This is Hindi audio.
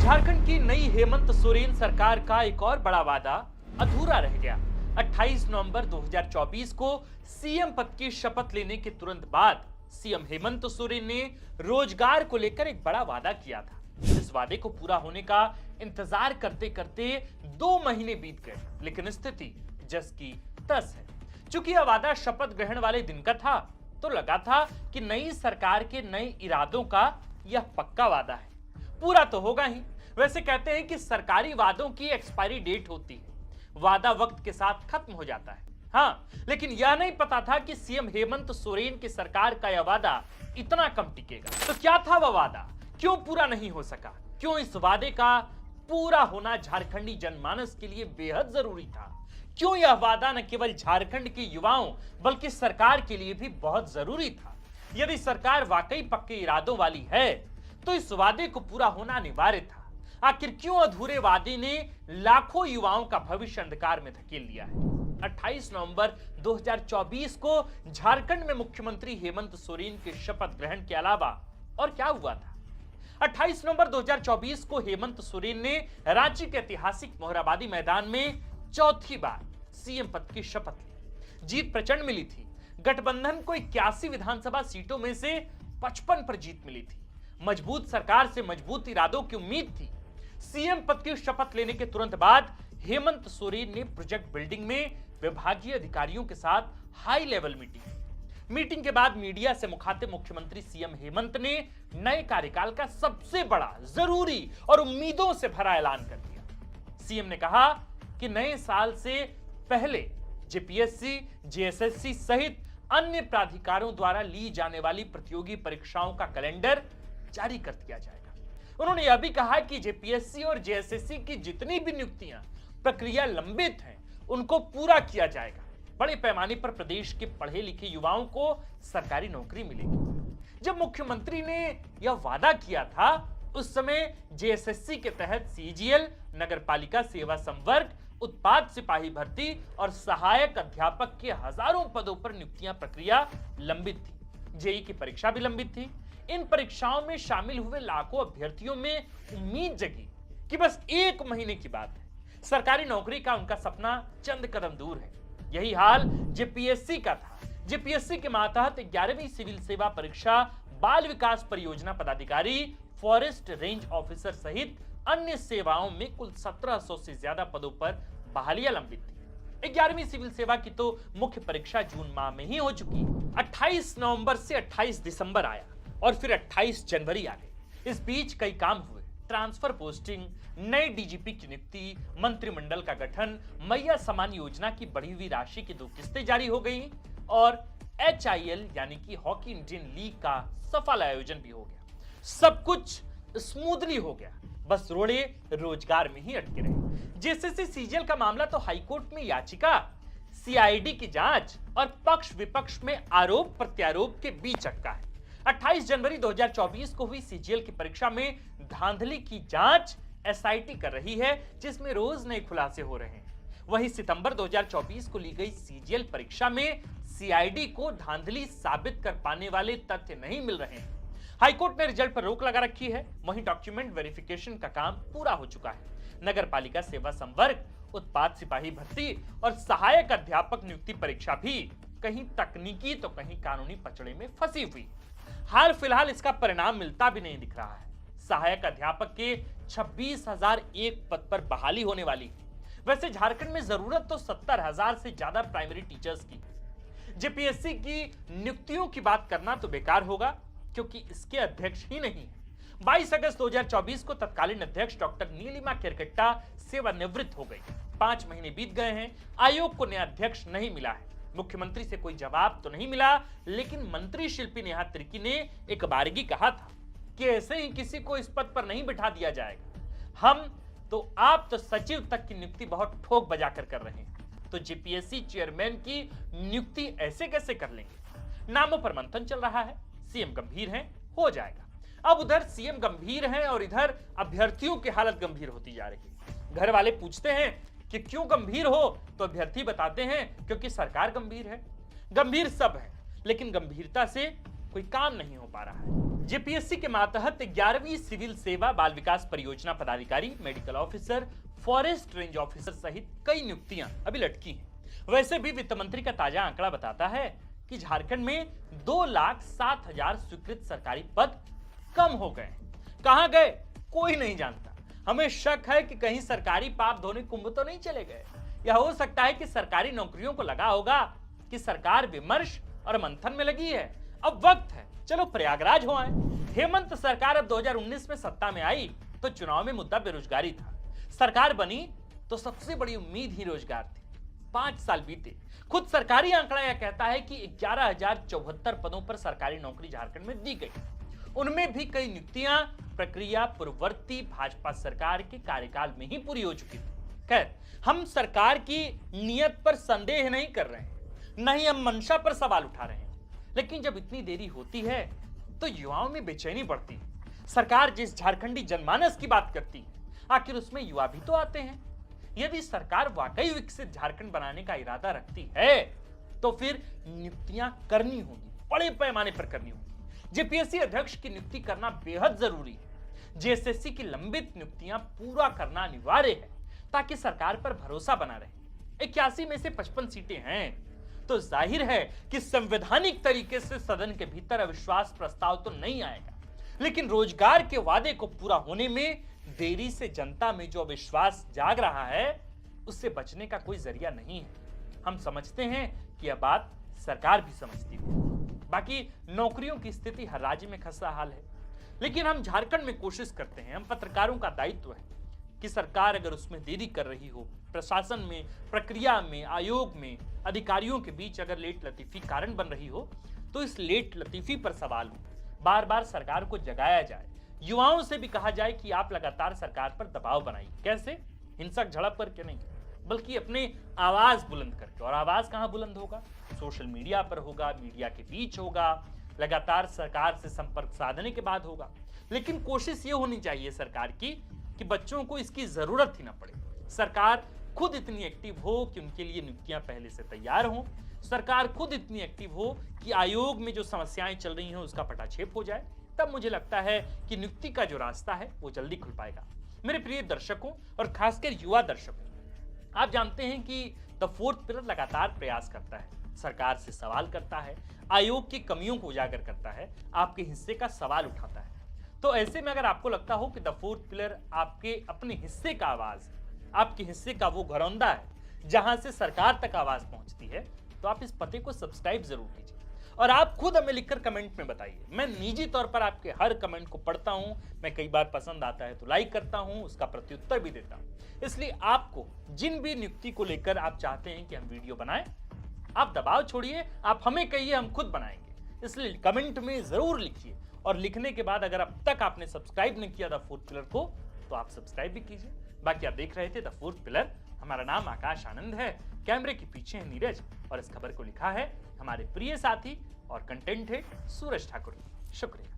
झारखंड की नई हेमंत सोरेन सरकार का एक और बड़ा वादा अधूरा रह गया। 28 नवंबर 2024 को सीएम पद की शपथ लेने के तुरंत बाद सीएम हेमंत सोरेन ने रोजगार को लेकर एक बड़ा वादा किया था। इस वादे को पूरा होने का इंतजार करते करते 2 महीने बीत गए, लेकिन स्थिति जस की तस है। चूंकि यह वादा शपथ ग्रहण वाले दिन का था, तो लगा था कि नई सरकार के नए इरादों का यह पक्का वादा है, पूरा तो होगा ही। वैसे कहते हैं कि सरकारी वादों की एक्सपायरी डेट होती है, वादा वक्त के साथ खत्म हो जाता है। हाँ, लेकिन यह नहीं पता था कि सीएम हेमंत सोरेन की सरकार का यह वादा इतना कम टिकेगा। तो क्या था वह वादा, क्यों पूरा नहीं हो सका, क्यों इस वादे का पूरा होना झारखंडी जनमानस के लिए बेहद जरूरी था, क्यों यह वादा न केवल झारखंड के युवाओं बल्कि सरकार के लिए भी बहुत जरूरी था। यदि सरकार वाकई पक्के इरादों वाली है तो इस वादे को पूरा होना अनिवार्य था। आखिर क्यों अधूरे वादे ने लाखों युवाओं का भविष्य अंधकार में धकेल दिया है। 28 नवंबर 2024 को झारखंड में मुख्यमंत्री हेमंत सोरेन के शपथ ग्रहण के अलावा और क्या हुआ था। 28 नवंबर 2024 को हेमंत सोरेन ने रांची के ऐतिहासिक मोहराबादी मैदान में चौथी बार सीएम पद की शपथ ली। जीत प्रचंड मिली थी। गठबंधन को 81 विधानसभा सीटों में से 55 पर जीत मिली थी। मजबूत सरकार से मजबूत इरादों की उम्मीद थी। सीएम पद की शपथ लेने के तुरंत बाद हेमंत सोरेन ने प्रोजेक्ट बिल्डिंग में विभागीय अधिकारियों के साथ हाई लेवल मीटिंग के बाद मीडिया से मुखातिब मुख्यमंत्री सीएम हेमंत ने नए कार्यकाल का सबसे बड़ा, जरूरी और उम्मीदों से भरा ऐलान कर दिया। सीएम ने कहा कि नए साल से पहले जेपीएससी, जेएसएससी सहित अन्य प्राधिकारों द्वारा ली जाने वाली प्रतियोगी परीक्षाओं का कैलेंडर जारी कर दिया जाएगा। उन्होंने यह भी कहा कि जेपीएससी और जेएसएससी की जितनी भी नियुक्तियां प्रक्रिया लंबित हैं, उनको पूरा किया जाएगा। बड़े पैमाने पर प्रदेश के पढ़े लिखे युवाओं को सरकारी नौकरी मिलेगी। जब मुख्यमंत्री ने यह वादा किया था, उस समय जेएसएससी के तहत सीजीएल, नगरपालिका सेवा संवर्ग, उत्पाद सिपाही भर्ती और सहायक अध्यापक के हजारों पदों पर नियुक्तियां प्रक्रिया लंबित थी। जेई की परीक्षा भी लंबित थी। इन परीक्षाओं में शामिल हुए लाखों अभ्यर्थियों में उम्मीद जगी कि बस 1 महीने की बात है, सरकारी नौकरी का उनका सपना चंद कदम दूर है। यही हाल जेपीएससी का था। जेपीएससी के मातहत 11वीं सिविल सेवा परीक्षा, बाल विकास परियोजना पदाधिकारी, फॉरेस्ट रेंज ऑफिसर सहित अन्य सेवाओं में कुल 1700 से ज्यादा पदों पर बहालियां लंबित थी। 11वीं सिविल सेवा की तो मुख्य परीक्षा जून माह में ही हो चुकी है। 28 नवंबर से 28 दिसंबर आया और फिर 28 जनवरी आ गई। इस बीच कई काम हुए। ट्रांसफर पोस्टिंग, नए डीजीपी की नियुक्ति, मंत्रिमंडल का गठन, मैया समान योजना की बढ़ी हुई राशि की 2 किस्तें जारी हो गई और HIL यानी कि हॉकी इंडियन लीग का सफल आयोजन भी हो गया। सब कुछ स्मूथली हो गया, बस रोड़े रोजगार में ही अटके रहे। जेएसएससी सीजीएल का मामला तो हाईकोर्ट में याचिका, सीआईडी की जांच और पक्ष विपक्ष में आरोप प्रत्यारोप के बीच अटका है। 28 जनवरी 2024 को हुई सीजीएल की परीक्षा में धांधली की जांच एसआईटी कर रही है, जिसमें रोज नए खुलासे हो रहे हैं। वहीं सितंबर 2024 को ली गई सीजीएल परीक्षा में सीआईडी को धांधली साबित कर पाने वाले तथ्य नहीं मिल रहे हैं। हाईकोर्ट ने रिजल्ट पर रोक लगा रखी है। वहीं डॉक्यूमेंट वेरिफिकेशन का काम पूरा हो चुका है। नगरपालिका सेवा संवर्ग, उत्पाद सिपाही भर्ती और सहायक अध्यापक नियुक्ति परीक्षा भी कहीं तकनीकी तो कहीं कानूनी पचड़े में फंसी हुई। हाल फिलहाल इसका परिणाम मिलता भी नहीं दिख रहा है। सहायक अध्यापक के 26,001 पद पर बहाली होने वाली है। वैसे झारखंड में जरूरत तो 70,000 से ज्यादा प्राइमरी टीचर्स की। जेपीएससी की नियुक्तियों की बात करना तो बेकार होगा, क्योंकि इसके अध्यक्ष ही नहीं है। 22 अगस्त 2024 को तत्कालीन अध्यक्ष डॉक्टर नीलिमा केरकेट्टा सेवानिवृत्त हो गई। 5 महीने बीत गए हैं, आयोग को नया अध्यक्ष नहीं मिला है। मुख्यमंत्री से कोई जवाब तो नहीं मिला, लेकिन मंत्री शिल्पी नेहा तिर्की ने एक बारगी कहा था कि ऐसे ही किसी को इस पद पर नहीं बिठा दिया जाएगा। हम तो आप तो सचिव तक की नियुक्ति बहुत ठोक बजाकर कर रहे हैं, तो जेपीएससी चेयरमैन की नियुक्ति ऐसे कैसे कर लेंगे। नामों पर मंथन चल रहा है। सीएम गंभीर हैं, हो जाएगा। अब उधर सीएम गंभीर हैं और इधर अभ्यर्थियों की हालत गंभीर होती जा रही है। घर वाले पूछते हैं कि क्यों गंभीर हो, तो अभ्यर्थी बताते हैं क्योंकि सरकार गंभीर है। गंभीर सब है, लेकिन गंभीरता से कोई काम नहीं हो पा रहा है। जेपीएससी के मातहत 11वीं सिविल सेवा बाल विकास परियोजना पदाधिकारी, medical officer, forest range officer सहित कई नियुक्तियां अभी लटकी हैं। वैसे भी वित्त मंत्री का ताजा आंकड़ा बताता है कि झारखंड में 2,07,000 स्वीकृत सरकारी पद कम हो गए। कहां गए कोई नहीं जानता। हमें शक है कि कहीं सरकारी पाप धोने कुंभ तो नहीं चले गए, या हो सकता है कि सरकारी नौकरियों को लगा होगा कि सरकार विमर्श और मंथन में लगी है, अब वक्त है चलो प्रयागराज हो आए। हेमंत सरकार अब 2019 में सत्ता में आई तो चुनाव में मुद्दा बेरोजगारी था। सरकार बनी तो सबसे बड़ी उम्मीद ही रोजगार थी। 5 साल बीते, खुद सरकारी आंकड़ा यह कहता है कि 11,074 पदों पर सरकारी नौकरी झारखंड में दी गई। उनमें भी कई नियुक्तियां प्रक्रिया पूर्ववर्ती भाजपा सरकार के कार्यकाल में ही पूरी हो चुकी थी। खैर, हम सरकार की नीयत पर संदेह नहीं कर रहे हैं, न ही हम मंशा पर सवाल उठा रहे हैं, लेकिन जब इतनी देरी होती है तो युवाओं में बेचैनी बढ़ती है। सरकार जिस झारखंडी जनमानस की बात करती है, आखिर उसमें युवा भी तो आते हैं। यदि सरकार वाकई विकसित झारखंड बनाने का इरादा रखती है तो फिर नियुक्तियां करनी होगी, बड़े पैमाने पर करनी होगी। जेपीएससी अध्यक्ष की नियुक्ति करना बेहद जरूरी है। जेएसएससी की लंबित नियुक्तियां पूरा करना अनिवार्य है ताकि सरकार पर भरोसा बना रहे। 81 में से 55 सीटें हैं तो जाहिर है कि संवैधानिक तरीके से सदन के भीतर अविश्वास प्रस्ताव तो नहीं आएगा, लेकिन रोजगार के वादे को पूरा होने में देरी से जनता में जो अविश्वास जाग रहा है उससे बचने का कोई जरिया नहीं है। हम समझते हैं कि यह बात सरकार भी समझती है। बाकी नौकरियों की स्थिति हर राज्य में खस्ता हाल है, लेकिन हम झारखंड में कोशिश करते हैं। हम पत्रकारों का दायित्व है कि सरकार अगर उसमें देरी कर रही हो, प्रशासन में, प्रक्रिया में, आयोग में, अधिकारियों के बीच अगर लेट लतीफी कारण बन रही हो तो इस लेट लतीफी पर सवाल हो, बार बार सरकार को जगाया जाए। युवाओं से भी कहा जाए कि आप लगातार सरकार पर दबाव बनाइए। कैसे? हिंसक झड़प करके नहीं, बल्कि अपने आवाज बुलंद करके। और आवाज कहां बुलंद होगा? सोशल मीडिया पर होगा, मीडिया के बीच होगा, लगातार सरकार से संपर्क साधने के बाद होगा। लेकिन कोशिश ये होनी चाहिए सरकार की कि बच्चों को इसकी जरूरत ही ना पड़े। सरकार खुद इतनी एक्टिव हो कि उनके लिए नियुक्तियां पहले से तैयार हों। सरकार खुद इतनी एक्टिव हो कि आयोग में जो समस्याएं चल रही हैं उसका पटाक्षेप हो जाए। तब मुझे लगता है कि नियुक्ति का जो रास्ता है वो जल्दी खुल पाएगा। मेरे प्रिय दर्शकों और खासकर युवा दर्शकों, आप जानते हैं कि द फोर्थ पिलर लगातार प्रयास करता है, सरकार से सवाल करता है, आयोग की कमियों को उजागर करता है, आपके हिस्से का सवाल उठाता है। तो ऐसे में अगर आपको लगता हो कि द फोर्थ पिलर आपके अपने हिस्से का आवाज, आपके हिस्से का वो घरौंदा है जहां से सरकार तक आवाज पहुंचती है, तो आप इस पते को सब्सक्राइब जरूर कीजिए और आप खुद हमें लिखकर कमेंट में बताइए। मैं निजी तौर पर आपके हर कमेंट को पढ़ता हूं। मैं कई बार पसंद आता है तो लाइक करता हूं, उसका प्रत्युत्तर भी देता हूं। इसलिए आपको जिन भी नियुक्ति को लेकर आप चाहते हैं कि हम वीडियो बनाएं, आप दबाव छोड़िए, आप हमें कहिए, हम खुद बनाएंगे। इसलिए कमेंट में जरूर लिखिए और लिखने के बाद अगर अब तक आपने सब्सक्राइब नहीं किया द फोर्थ पिलर को तो आप सब्सक्राइब भी कीजिए। बाकी आप देख रहे थे द फोर्थ पिलर। हमारा नाम आकाश आनंद है, कैमरे के पीछे है नीरज और इस खबर को लिखा है हमारे प्रिय साथी और कंटेंट हेड सूरज ठाकुर। शुक्रिया।